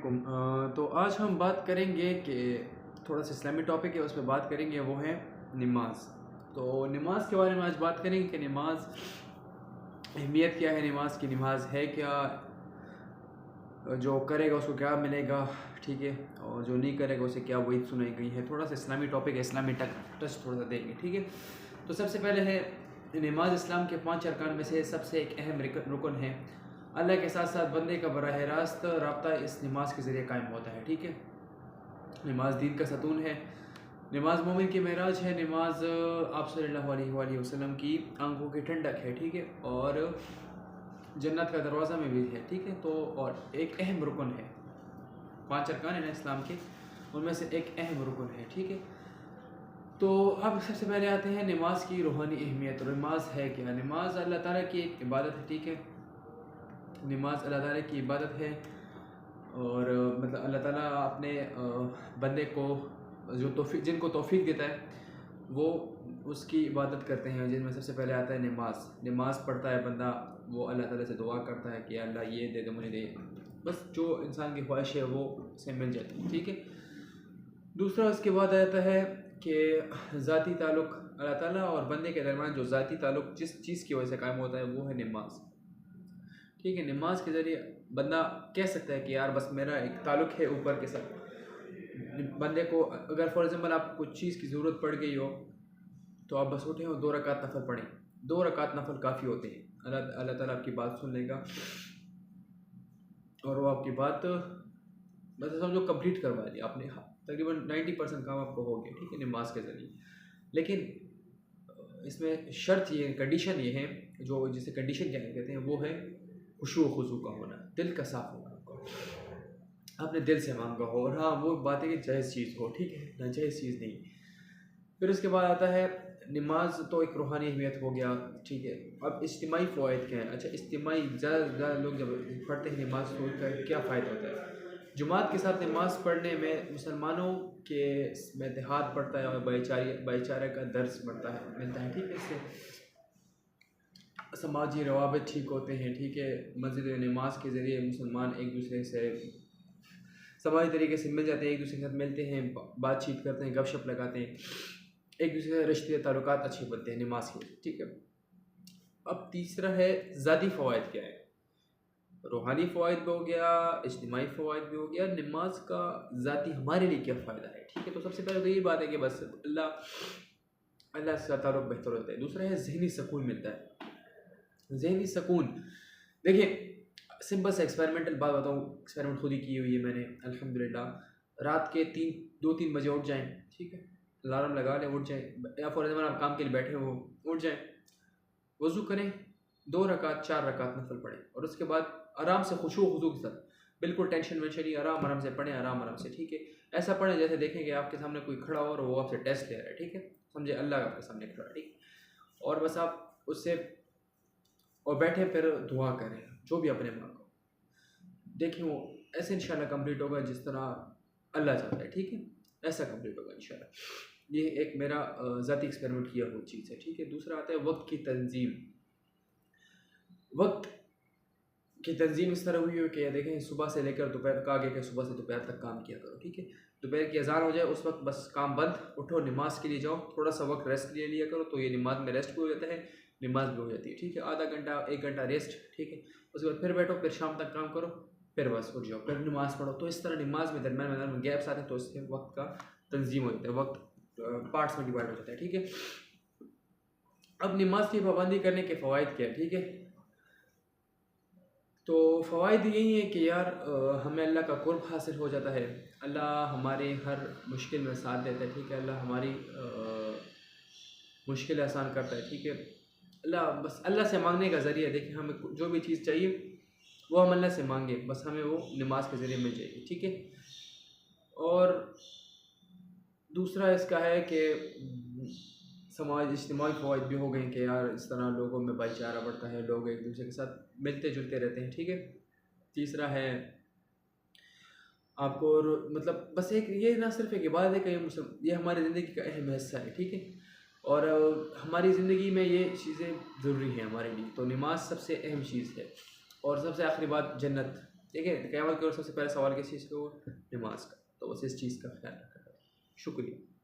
वालेकुम। तो आज हम बात करेंगे कि थोड़ा सा इस्लामी टॉपिक है, उस पर बात करेंगे, वो है नमाज। तो नमाज के बारे में आज बात करेंगे कि नमाज अहमियत क्या है, नमाज की नमाज है क्या, जो करेगा उसको क्या मिलेगा, ठीक है, और जो नहीं करेगा उसे क्या वही सुनाई गई है। थोड़ा सा इस्लामी टॉपिक है, इस्लामी टच थोड़ा सा देंगे, ठीक है। तो सबसे पहले है नमाज इस्लाम के 5 अरकान में से सबसे एक अहम रुकन है। अल्लाह के साथ साथ बंदे का बराह रास्त रब्ता इस नमाज के ज़रिए कायम होता है, ठीक है। नमाज दीन का सतून है, नमाज मोमिन की महराज है, नमाज आप सल्लल्लाहु अलैहि वसल्लम की आंखों की ठंडक है, ठीक है, और जन्नत का दरवाज़ा में भी है, ठीक है। तो और एक अहम रुकन है, 5 अरकान है ना इस्लाम के, उनमें से एक अहम रुकन है, ठीक है। तो अब सबसे पहले आते हैं नमाज की रूहानी अहमियत। नमाज है क्या? नमाज अल्लाह ताला की एक इबादत है, ठीक है। नमाज अल्लाह ताला की इबादत है, और मतलब अल्लाह ताला अपने बंदे को जिनको तौफीक देता है वो उसकी इबादत करते हैं, जिनमें सबसे पहले आता है नमाज पढ़ता है बंदा, वो अल्लाह ताला से दुआ करता है कि अल्लाह ये दे दे, मुझे दे, बस जो इंसान की ख्वाहिश है वो उसे मिल जाती है, ठीक है। दूसरा उसके बाद आता है कि ज़ाती ताल्लुक़, अल्लाह ताला और बंदे के दरमियान जो ज़ाती ताल्लुक़ जिस चीज़ की वजह से कायम होता है वो है नमाज, ठीक है। नमाज के ज़रिए बंदा कह सकता है कि यार बस मेरा एक ताल्लुक़ है ऊपर के साथ। बंदे को अगर फॉर एग्जांपल आपको कुछ चीज़ की ज़रूरत पड़ गई हो तो आप बस उठें और 2 रकात नफल पढ़ें। 2 रकात नफल काफ़ी होते हैं, अल्लाह ताला आपकी बात सुन लेगा और वो आपकी बात बस समझो कंप्लीट करवा दी आपने, तकरीबन 90% काम आपको हो गया, ठीक है, नमाज के ज़रिए। लेकिन इसमें शर्त ये, कंडीशन ये है, जो जिसे कंडीशन क्या कहते हैं, वो है खुशू खुजू का होना, दिल का साफ होना, आपने दिल से मांगा हो, और हाँ वो बात है कि जायज़ चीज़ हो, ठीक है, नाजायज़ चीज़ नहीं। फिर उसके बाद आता है नमाज तो एक रूहानी अहमियत हो गया, ठीक है। अब इज्तिमाई फ़वाइद क्या है? अच्छा, इज्तिमाई ज़्यादा लोग जब पढ़ते हैं नमाज तो उनका क्या फ़ायदा होता है? जमात के साथ नमाज पढ़ने में मुसलमानों के में इत्तेहाद बढ़ता है और भाईचारे का दर्स बढ़ता है, मिलता है, ठीक है। इससे समाजी रवाबित ठीक होते हैं, ठीक है। मस्जिद नमाज के ज़रिए मुसलमान एक दूसरे से समाजी तरीके से मिल जाते हैं, एक दूसरे के साथ मिलते हैं, बातचीत करते हैं, गपशप लगाते हैं, एक दूसरे से रिश्ते ताल्लुकात अच्छे बनते हैं नमाज के, ठीक है। अब तीसरा है ज़ाती फ़वाइद क्या है? रूहानी फ़वाइद भी हो गया, इज्तिमाई फ़वाइद भी हो गया, नमाज का ज़ाती हमारे लिए क्या फ़ायदा है, ठीक है। तो सबसे पहले तो यही बात है कि बस अल्लाह से ताल्लुक़ बेहतर होता है। दूसरा है ज़हनी सुकून मिलता है। ज़हनी सुकून, देखिए सिंपल सा एक्सपेरिमेंटल बात बताऊँ, एक्सपेरिमेंट खुद ही की हुई है मैंने अल्हम्दुलिल्लाह। रात के 2-3 बजे उठ जाएँ, ठीक है, अलार्म लगा लें, उठ जाएँ, या फॉर एग्जाम्पल आप काम के लिए बैठे हो, उठ जाएँ, वज़ू करें, 2 रकात 4 रकात नफल पढ़ें, और उसके बाद आराम से खुशू खुजू के साथ, बिल्कुल टेंशन वेंशन नहीं, आराम से पढ़ें, आराम से, ठीक है। ऐसा पढ़ें जैसे देखेंगे आपके सामने कोई खड़ा हो और वो आपसे टेस्ट ले रहा है, ठीक है, समझे, अल्लाह आपके सामने खड़ा है, ठीक, और बस आप उससे और बैठे फिर दुआ करें जो भी अपने मांगो, देखिए वो ऐसे इंशाल्लाह कंप्लीट होगा जिस तरह अल्लाह चाहता है, ठीक है, ऐसा कंप्लीट होगा इंशाल्लाह। ये एक मेरा ज़ाती एक्सपेरिमेंट किया हुआ चीज़ है, ठीक है। दूसरा आता है वक्त की तंजीम। वक्त की तंजीम इस तरह हुई हो कि देखें सुबह से लेकर दोपहर का, आगे के सुबह से दोपहर तक काम किया करो, ठीक है। दोपहर की अजान हो जाए उस वक्त बस काम बंद, उठो नमाज के लिए जाओ, थोड़ा सा वक्त रेस्ट के लिए लिया करो, तो ये नमाज में रेस्ट भी हो जाता है, नमाज भी हो जाती है, ठीक है। आधा घंटा 1 घंटा रेस्ट, ठीक है, उसके बाद फिर बैठो, फिर शाम तक काम करो, फिर बस उठ जाओ, फिर नमाज़ पढ़ो। तो इस तरह नमाज में दरमियान में गैप्स आते हैं, तो इससे वक्त का तंजीम हो जाता है, वक्त पार्ट्स में डिवाइड हो जाता है, ठीक है। अब नमाज की पाबंदी करने के फ़वाइद क्या है, ठीक है। तो फ़वाइद यही है कि यार हमें अल्लाह का कुर्ब हासिल हो जाता है, अल्लाह हमारे हर मुश्किल में साथ देता है, ठीक है, अल्लाह हमारी मुश्किल आसान करता है, ठीक है। बस अल्लाह से मांगने का ज़रिया, देखिए हमें जो भी चीज़ चाहिए वो हम अल्लाह से मांगे, बस हमें वो नमाज के ज़रिए मिल जाएगी, ठीक है। और दूसरा इसका है कि समाज इज्तिमाई फ़वाइद भी हो गए कि यार इस तरह लोगों में भाईचारा बढ़ता है, लोग एक दूसरे के साथ मिलते जुलते रहते हैं, ठीक है। तीसरा है आपको मतलब बस एक ये ना सिर्फ एक इबादत है कि ये हमारी ज़िंदगी का अहम हिस्सा है, ठीक है, और हमारी ज़िंदगी में ये चीज़ें ज़रूरी हैं हमारे लिए। तो नमाज सबसे अहम चीज़ है। और सबसे आखिरी बात, जन्नत, ठीक है। क़यामत के और सबसे पहला सवाल किस चीज़ का हुआ? नमाज का। तो बस इस चीज़ का ख्याल रखा करें। शुक्रिया।